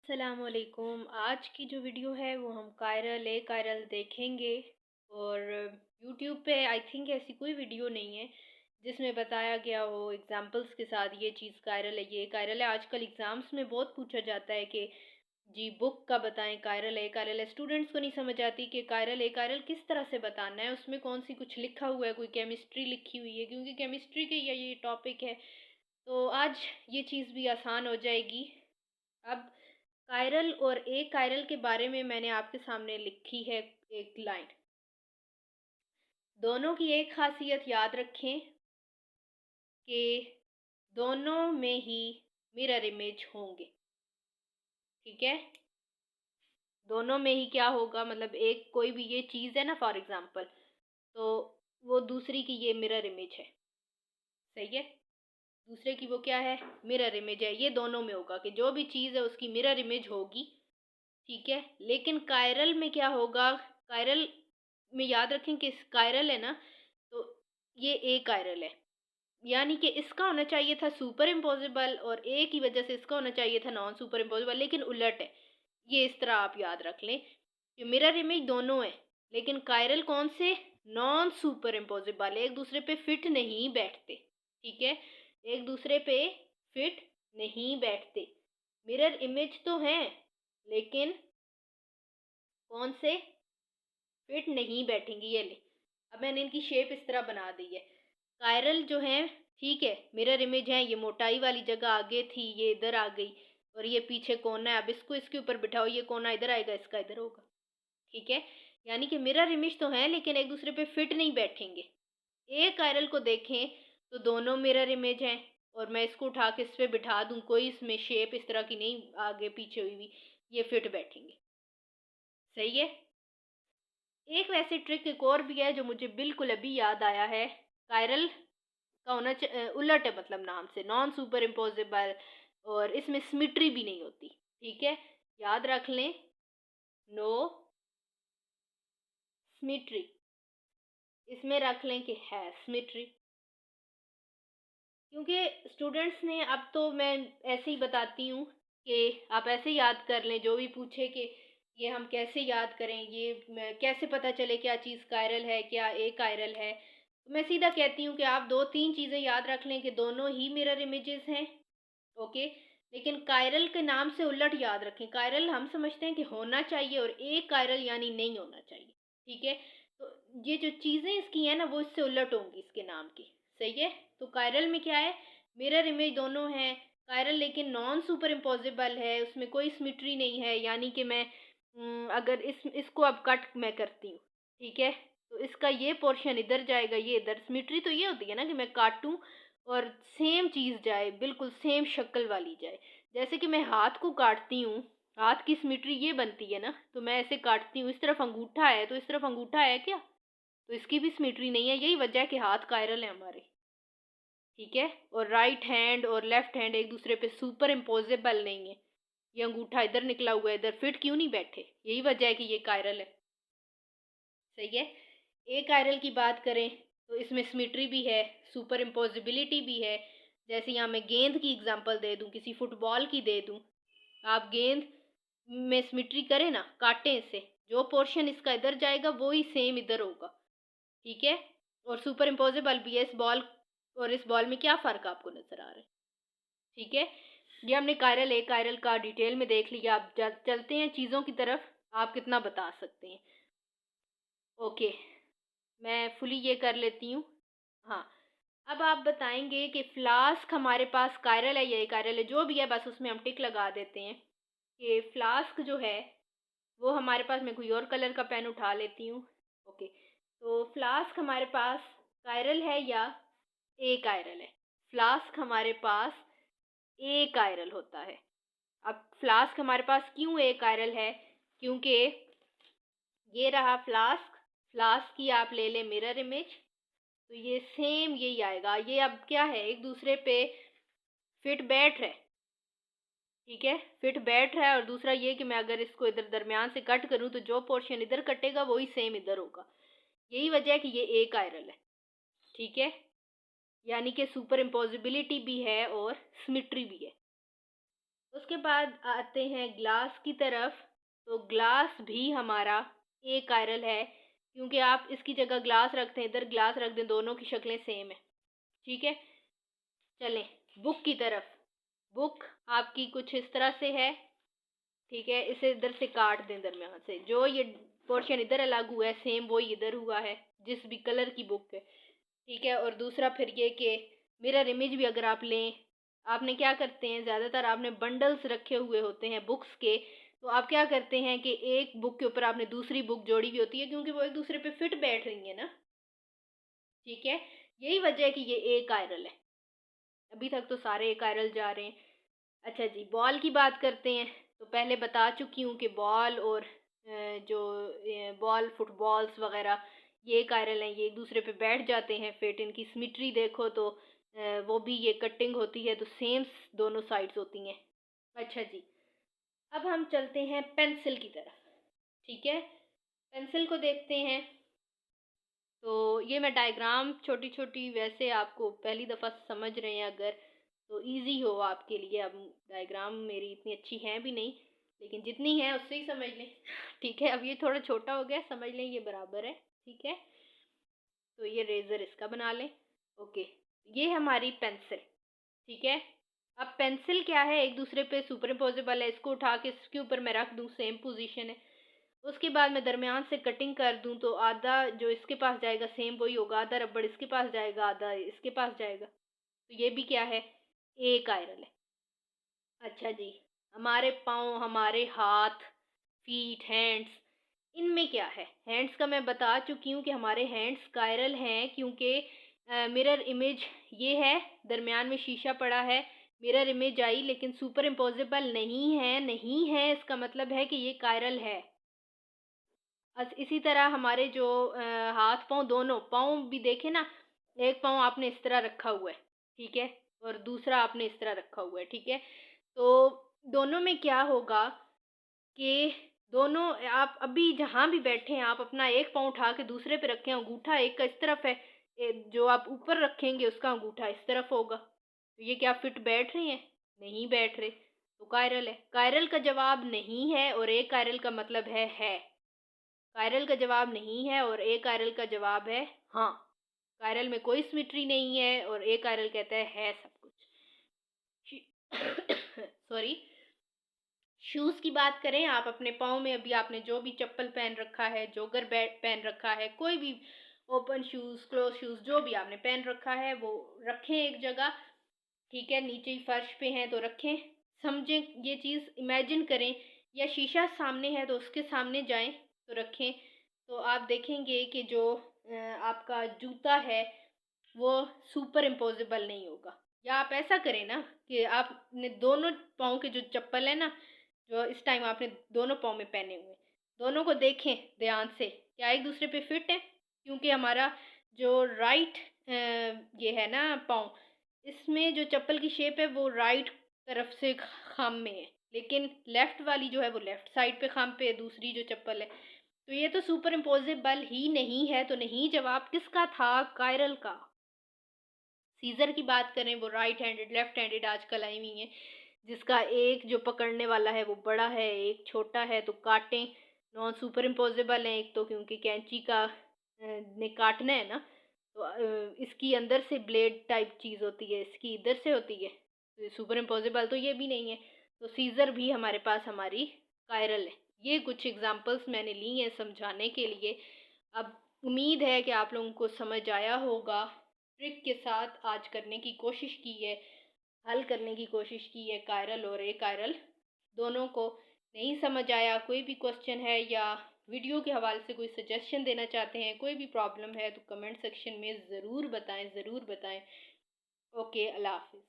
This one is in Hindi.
अस्सलामुअलैकुम। आज की जो वीडियो है वो हम कायरल ए कायरल देखेंगे। और यूट्यूब पे आई थिंक ऐसी कोई वीडियो नहीं है जिसमें बताया गया हो एग्जांपल्स के साथ ये चीज़ कायरल है, ये कायरल है। आजकल एग्ज़ाम्स में बहुत पूछा जाता है कि जी बुक का बताएं, कायरल है कायरल है। स्टूडेंट्स को नहीं समझ आती कि कायरल ए कायरल किस तरह से बताना है, उसमें कौन सी कुछ लिखा हुआ है, कोई केमिस्ट्री लिखी हुई है, क्योंकि केमिस्ट्री के ये टॉपिक है। तो आज ये चीज़ भी आसान हो जाएगी। अब कायरल और ए कायरल के बारे में मैंने आपके सामने लिखी है एक लाइन। दोनों की एक खासियत याद रखें कि दोनों में ही मिरर इमेज होंगे। ठीक है, दोनों में ही क्या होगा, मतलब एक कोई भी ये चीज़ है ना फॉर एग्जांपल, तो वो दूसरी की ये मिरर इमेज है। सही है, दूसरे की वो क्या है, मिरर इमेज है। ये दोनों में होगा कि जो भी चीज़ है उसकी मिरर इमेज होगी। ठीक है, लेकिन कायरल में क्या होगा, कायरल में याद रखें कि कायरल है ना, तो ये ए कायरल है, यानी कि इसका होना चाहिए था सुपर इम्पोजिबल और ए की वजह से इसका होना चाहिए था नॉन सुपर इम्पोजिबल, लेकिन उलट है। ये इस तरह आप याद रख लें कि मिरर इमेज दोनों है, लेकिन कायरल कौन से, नॉन सुपर इम्पोजिबल, एक दूसरे पे फिट नहीं बैठते। ठीक है, एक दूसरे पे फिट नहीं बैठते। मिरर इमेज तो हैं, लेकिन कौन से फिट नहीं बैठेंगी। ये ले, अब मैंने इनकी शेप इस तरह बना दी है। कायरल जो है, ठीक है, मिरर इमेज है। ये मोटाई वाली जगह आगे थी, ये इधर आ गई, और ये पीछे कोना है। अब इसको इसके ऊपर बिठाओ, ये कोना इधर आएगा, इसका इधर होगा। ठीक है, यानी कि मिरर इमेज तो है लेकिन एक दूसरे पे फिट नहीं बैठेंगे। एक कायरल को देखें तो दोनों मिरर इमेज हैं, और मैं इसको उठा के इस पे बिठा दूं, कोई इसमें शेप इस तरह की नहीं आगे पीछे हुई हुई, ये फिट बैठेंगे। सही है। एक वैसे ट्रिक एक और भी है जो मुझे बिल्कुल अभी याद आया है। कायरल का होना उलट है, मतलब नाम से नॉन सुपर इम्पोजिबल, और इसमें सिमिट्री भी नहीं होती। ठीक है, याद रख लें, नो सिमिट्री, इसमें रख लें कि है सिमिट्री। क्योंकि स्टूडेंट्स ने, अब तो मैं ऐसे ही बताती हूँ कि आप ऐसे याद कर लें, जो भी पूछे कि ये हम कैसे याद करें, ये कैसे पता चले क्या चीज़ कायरल है क्या ए कायरल है, तो मैं सीधा कहती हूँ कि आप दो तीन चीज़ें याद रख लें कि दोनों ही मिरर इमेजेस हैं। ओके, लेकिन कायरल के नाम से उलट याद रखें। कायरल हम समझते हैं कि होना चाहिए, और ए कायरल यानी नहीं होना चाहिए। ठीक है, तो ये जो चीज़ें इसकी हैं ना, वो इससे उलट होंगी इसके नाम की। सही है, तो कायरल में क्या है, मिरर इमेज दोनों हैं। कायरल लेकिन नॉन सुपर इम्पोजिबल है, उसमें कोई सिमिट्री नहीं है। यानी कि मैं अगर इसको अब कट मैं करती हूँ, ठीक है, तो इसका ये पोर्शन इधर जाएगा, ये इधर। सिमिट्री तो ये होती है ना कि मैं काटूं और सेम चीज़ जाए, बिल्कुल सेम शक्ल वाली जाए। जैसे कि मैं हाथ को काटती हूँ, हाथ की सिमिट्री ये बनती है ना, तो मैं ऐसे काटती हूँ, इस तरफ अंगूठा है तो इस तरफ अंगूठा है क्या, तो इसकी भी सिमिट्री नहीं है। यही वजह है कि हाथ कायरल है हमारे। ठीक है, और राइट हैंड और लेफ्ट हैंड एक दूसरे पे सुपर इम्पोजिबल नहीं है। ये अंगूठा इधर निकला हुआ है, इधर फिट क्यों नहीं बैठे, यही वजह है कि ये कायरल है। सही है, ए कायरल की बात करें तो इसमें सिमिट्री भी है, सुपर इम्पोजिबिलिटी भी है। जैसे यहाँ मैं गेंद की एग्जांपल दे दूँ, किसी फुटबॉल की दे दूँ, आप गेंद में सिमिट्री करें ना, काटें इसे, जो पोर्शन इसका इधर जाएगा वो ही सेम इधर होगा। ठीक है, और सुपर इम्पोजिबल भी है। इस बॉल और इस बॉल में क्या फ़र्क आपको नज़र आ रहा है। ठीक है, ये हमने कायरल ए कायरल का डिटेल में देख लिया। अब चलते हैं चीज़ों की तरफ, आप कितना बता सकते हैं। ओके, मैं फुली ये कर लेती हूँ। हाँ, अब आप बताएंगे कि फ्लास्क हमारे पास कायरल है या कायरल है, जो भी है बस उसमें हम टिक लगा देते हैं कि फ्लास्क जो है वो हमारे पास, मैं कोई और कलर का पेन उठा लेती हूँ। ओके, तो फ्लास्क हमारे पास कायरल है या ए कायरल है। फ्लास्क हमारे पास ए कायरल होता है। अब फ्लास्क हमारे पास क्यों ए कायरल है, क्योंकि ये रहा फ्लास्क, फ्लास्क की आप ले लें मिरर इमेज, तो ये सेम यही आएगा। ये अब क्या है, एक दूसरे पे फिट बैठ रहा है। ठीक है, फिट बैठ रहा है। और दूसरा ये कि मैं अगर इसको इधर दरमियान से कट करूं तो जो पोर्शन इधर कटेगा वही सेम इधर होगा। यही वजह है कि ये ए कायरल है। ठीक है, यानी कि सुपर इम्पोजिबिलिटी भी है और सिमिट्री भी है। उसके बाद आते हैं ग्लास की तरफ। तो ग्लास भी हमारा ए कायरल है, क्योंकि आप इसकी जगह ग्लास रखते हैं, इधर ग्लास रख दें, दोनों की शक्लें सेम है। ठीक है, चलें बुक की तरफ। बुक आपकी कुछ इस तरह से है। ठीक है, इसे इधर से काट दें, दरमियान से जो ये पोर्शन इधर अलग हुआ है सेम वो इधर हुआ है, जिस भी कलर की बुक है। ठीक है, और दूसरा फिर ये कि मिरर इमेज भी अगर आप लें, आपने क्या करते हैं, ज़्यादातर आपने बंडल्स रखे हुए होते हैं बुक्स के, तो आप क्या करते हैं कि एक बुक के ऊपर आपने दूसरी बुक जोड़ी हुई होती है, क्योंकि वो एक दूसरे पे फिट बैठ रही है ना। ठीक है, यही वजह है कि ये ए कायरल है। अभी तक तो सारे ए कायरल जा रहे हैं। अच्छा जी, बॉल की बात करते हैं। तो पहले बता चुकी हूँ कि बॉल और जो बॉल फुटबॉल्स वगैरह ये कायरल हैं, ये एक दूसरे पे बैठ जाते हैं फिट। इनकी सिमेट्री देखो तो वो भी ये कटिंग होती है तो सेम दोनों साइड्स होती हैं। अच्छा जी, अब हम चलते हैं पेंसिल की तरफ। ठीक है, पेंसिल को देखते हैं। तो ये मैं डायग्राम छोटी छोटी, वैसे आपको पहली दफ़ा समझ रहे हैं अगर, तो इजी हो आपके लिए। अब डायग्राम मेरी इतनी अच्छी है भी नहीं, लेकिन जितनी है उससे ही समझ लें। ठीक है, अब ये थोड़ा छोटा हो गया, समझ लें ये बराबर है। ठीक है, तो ये रेज़र इसका बना लें। ओके, ये हमारी पेंसिल। ठीक है, अब पेंसिल क्या है, एक दूसरे पे सुपर इम्पोजेबल है। इसको उठा के इसके ऊपर मैं रख दूँ, सेम पोजीशन है। उसके बाद मैं दरमियान से कटिंग कर दूं तो आधा जो इसके पास जाएगा सेम वही होगा, आधा रबड़ इसके पास जाएगा, आधा इसके पास जाएगा। तो ये भी क्या है, ए कायरल है। अच्छा जी, हमारे पाँव, हमारे हाथ, फीट, हैंड्स, इनमें क्या है। हैंड्स का मैं बता चुकी हूँ कि हमारे हैंड्स कायरल हैं, क्योंकि मिरर इमेज ये है, दरमियान में शीशा पड़ा है, मिरर इमेज आई, लेकिन सुपर इम्पोजिबल नहीं है। नहीं है इसका मतलब है कि ये कायरल है। इसी तरह हमारे जो हाथ पाँव, दोनों पाँव भी देखें ना, एक पाँव आपने इस तरह रखा हुआ है। ठीक है, और दूसरा आपने इस तरह रखा हुआ है। ठीक है, तो दोनों में क्या होगा कि दोनों, आप अभी जहाँ भी बैठे हैं, आप अपना एक पाँव उठा के दूसरे पे रखें, अंगूठा एक का इस तरफ है, जो आप ऊपर रखेंगे उसका अंगूठा इस तरफ होगा। तो ये क्या फिट बैठ रहे हैं, नहीं बैठ रहे, तो कायरल है। कायरल का जवाब नहीं है, और एक कायरल का मतलब है। कायरल का जवाब नहीं है और ए कायरल का जवाब है हाँ। कायरल में कोई सिमेट्री नहीं है और ए कायरल कहता है सब कुछ। सॉरी। शूज़ की बात करें, आप अपने पाँव में अभी आपने जो भी चप्पल पहन रखा है, जोगर बैट पहन रखा है, कोई भी ओपन शूज़, क्लोज शूज़, जो भी आपने पहन रखा है वो रखें एक जगह। ठीक है, नीचे ही फर्श पे हैं तो रखें। समझें ये चीज़, इमेजिन करें, या शीशा सामने है तो उसके सामने जाएं तो रखें। तो आप देखेंगे कि जो आपका जूता है वो सुपर इम्पोजिबल नहीं होगा। या आप ऐसा करें ना कि आपने दोनों पाँव के जो चप्पल है ना, जो इस टाइम आपने दोनों पाँव में पहने हुए, दोनों को देखें ध्यान से, क्या एक दूसरे पे फिट है। क्योंकि हमारा जो राइट ये है ना पाँव, इसमें जो चप्पल की शेप है वो राइट तरफ से खाम में है, लेकिन लेफ़्ट वाली जो है वो लेफ़्ट साइड पे खाम पे है, दूसरी जो चप्पल है। तो ये तो सुपर इम्पोजिबल ही नहीं है। तो नहीं जवाब किसका था, कायरल का। सीज़र की बात करें, वो राइट हैंडेड, लेफ़्ट हैंडेड आजकल आई हुई हैं, जिसका एक जो पकड़ने वाला है वो बड़ा है, एक छोटा है, तो काटें नॉन सुपर इम्पोजिबल है। एक तो क्योंकि कैंची का ने काटना है ना, तो इसकी अंदर से ब्लेड टाइप चीज़ होती है, इसकी इधर से होती है, तो सुपर इम्पोजिबल तो ये भी नहीं है। तो सीज़र भी हमारे पास हमारी कायरल है। ये कुछ एग्जांपल्स मैंने ली हैं समझाने के लिए। अब उम्मीद है कि आप लोगों को समझ आया होगा। ट्रिक के साथ आज करने की कोशिश की है, हल करने की कोशिश की है कायरल और ए कायरल दोनों को। नहीं समझ आया, कोई भी क्वेश्चन है या वीडियो के हवाले से कोई सजेशन देना चाहते हैं, कोई भी प्रॉब्लम है, तो कमेंट सेक्शन में ज़रूर बताएं, ज़रूर बताएं। ओके, अल्लाह हाफिज़।